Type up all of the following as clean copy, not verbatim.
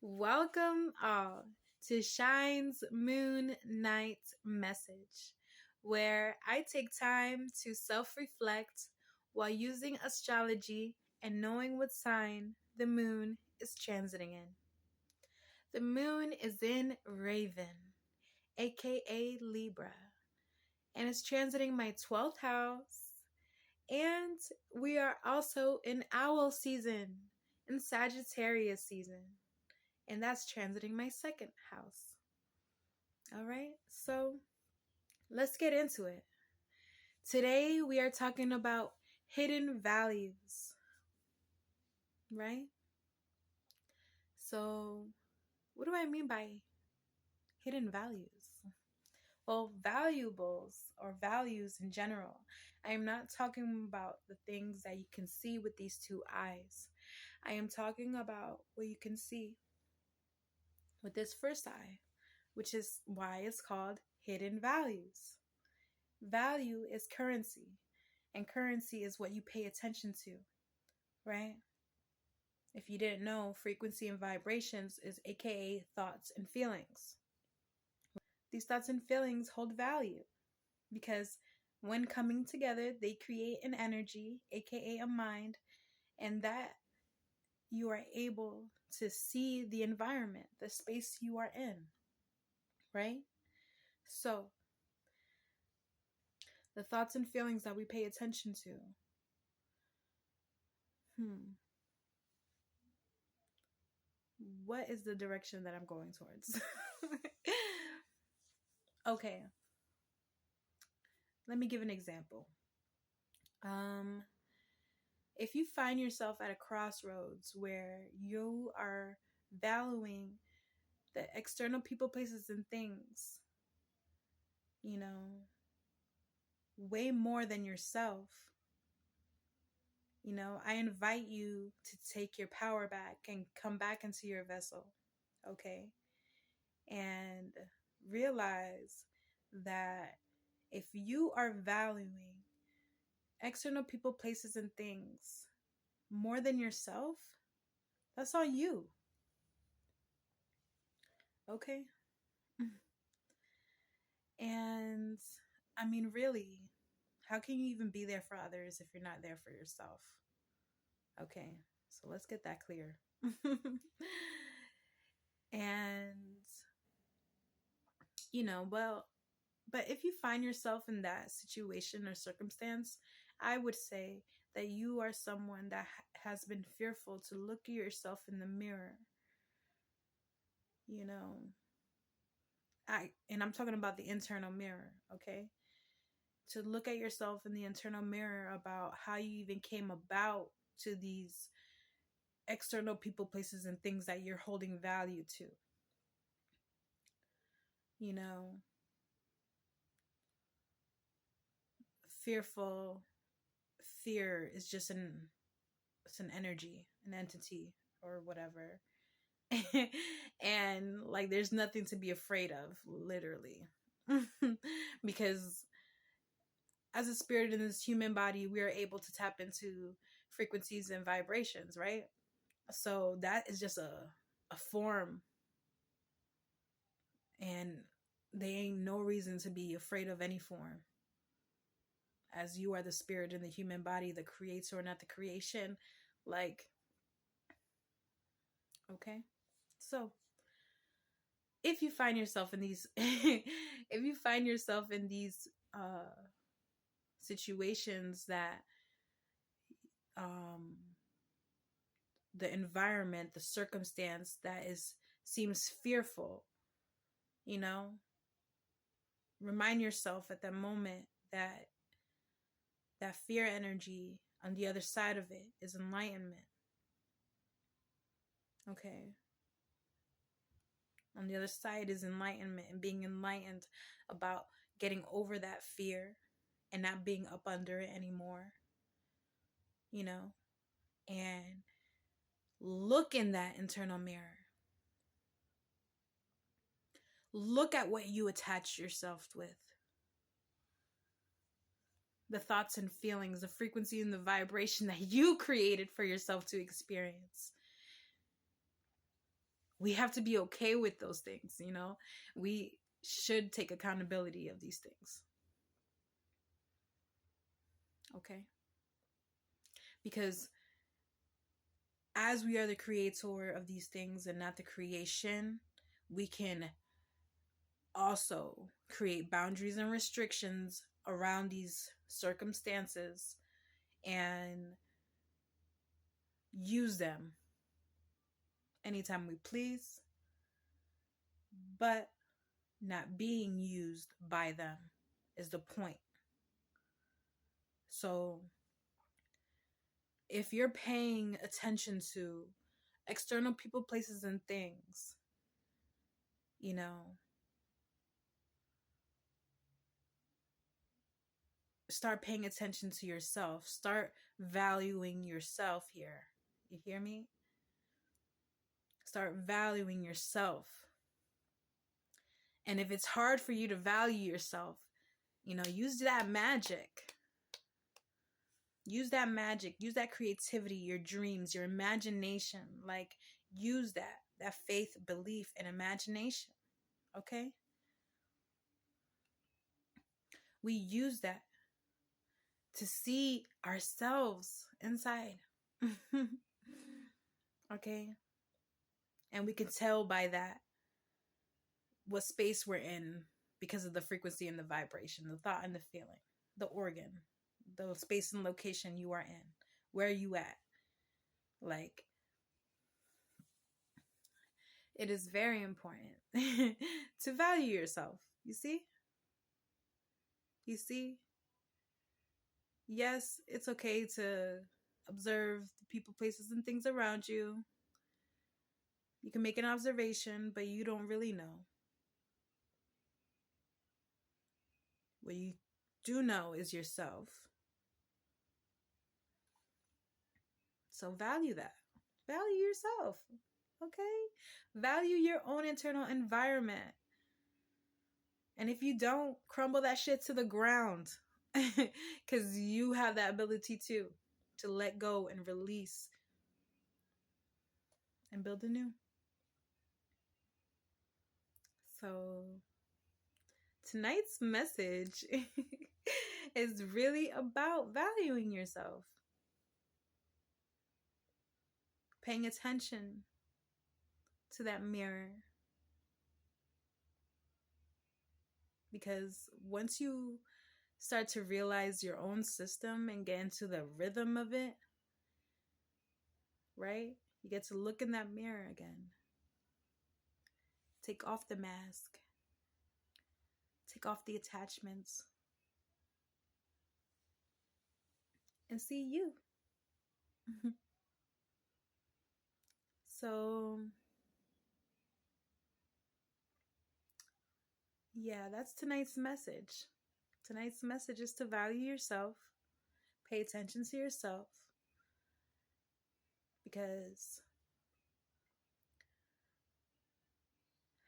Welcome all to Shine's Moon Night message, where I take time to self reflect while using astrology and knowing what sign the moon is transiting in. The moon is in Raven, aka Libra, and it's transiting my 12th house. And we are also in owl season, in Sagittarius season. And that's transiting my second house. All right, so let's get into it. Today we are talking about hidden values, right? So, what do I mean by hidden values? Well, valuables or values in general. I am not talking about the things that you can see with these two eyes. I am talking about what you can see with this first eye, which is why it's called hidden values. Value is currency, and currency is what you pay attention to, right? If you didn't know, frequency and vibrations is aka thoughts and feelings. These thoughts and feelings hold value because when coming together, they create an energy, aka a mind, and that you are able to see the environment, the space you are in, right? So, the thoughts and feelings that we pay attention to. What is the direction that I'm going towards? Okay. Let me give an example. If you find yourself at a crossroads where you are valuing the external people, places, and things, way more than yourself, I invite you to take your power back and come back into your vessel, okay? And realize that if you are valuing external people, places, and things more than yourself, that's on you. Okay? And I mean, really, how can you even be there for others if you're not there for yourself? Okay, so let's get that clear. And, but if you find yourself in that situation or circumstance, I would say that you are someone that has been fearful to look at yourself in the mirror. I'm talking about the internal mirror, okay? To look at yourself in the internal mirror about how you even came about to these external people, places, and things that you're holding value to. Fear is just it's an energy, an entity, or whatever. And like, there's nothing to be afraid of, literally. Because as a spirit in this human body, we are able to tap into frequencies and vibrations, right? So that is just a form, and there ain't no reason to be afraid of any form, as you are the spirit in the human body, the creator, not the creation. Like, okay, so if you find yourself in these situations that the environment, the circumstance that seems fearful, remind yourself at that moment that fear energy on the other side of it is enlightenment. Okay. On the other side is enlightenment, and being enlightened about getting over that fear and not being up under it anymore. And look in that internal mirror. Look at what you attach yourself with. The thoughts and feelings, the frequency and the vibration that you created for yourself to experience. we have to be okay with those things, you know? We should take accountability of these things. Okay? Because as we are the creator of these things and not the creation, we can also create boundaries and restrictions around these circumstances and use them anytime we please, but not being used by them is the point. So if you're paying attention to external people, places, and things, you know, start paying attention to yourself. Start valuing yourself here. You hear me? Start valuing yourself. And if it's hard for you to value yourself, you know, use that magic. Use that magic. Use that creativity, your dreams, your imagination. Like, use that faith, belief, and imagination. Okay? We use that to see ourselves inside. Okay? And we can tell by that what space we're in because of the frequency and the vibration, the thought and the feeling, the organ, the space and location you are in. Where are you at? Like, it is very important to value yourself. You see? You see? Yes, it's okay to observe the people, places, and things around you. You can make an observation, but you don't really know. What you do know is yourself. So value that. Value yourself. Okay? Value your own internal environment. And if you don't, crumble that shit to the ground. Because you have that ability too, to let go and release and build anew. So tonight's message is really about valuing yourself. Paying attention to that mirror. Because once you start to realize your own system and get into the rhythm of it, right? You get to look in that mirror again. Take off the mask. Take off the attachments. And see you. So, yeah, that's tonight's message. Tonight's message is to value yourself. Pay attention to yourself. Because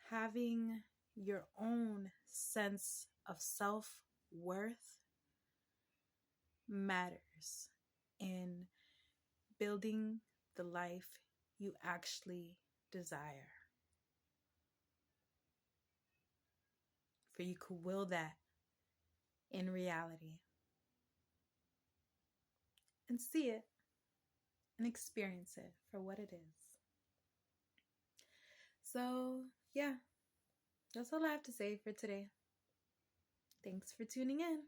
having your own sense of self-worth matters in building the life you actually desire. For you could will that in reality and see it and experience it for what it is. So, yeah, that's all I have to say for today. Thanks for tuning in.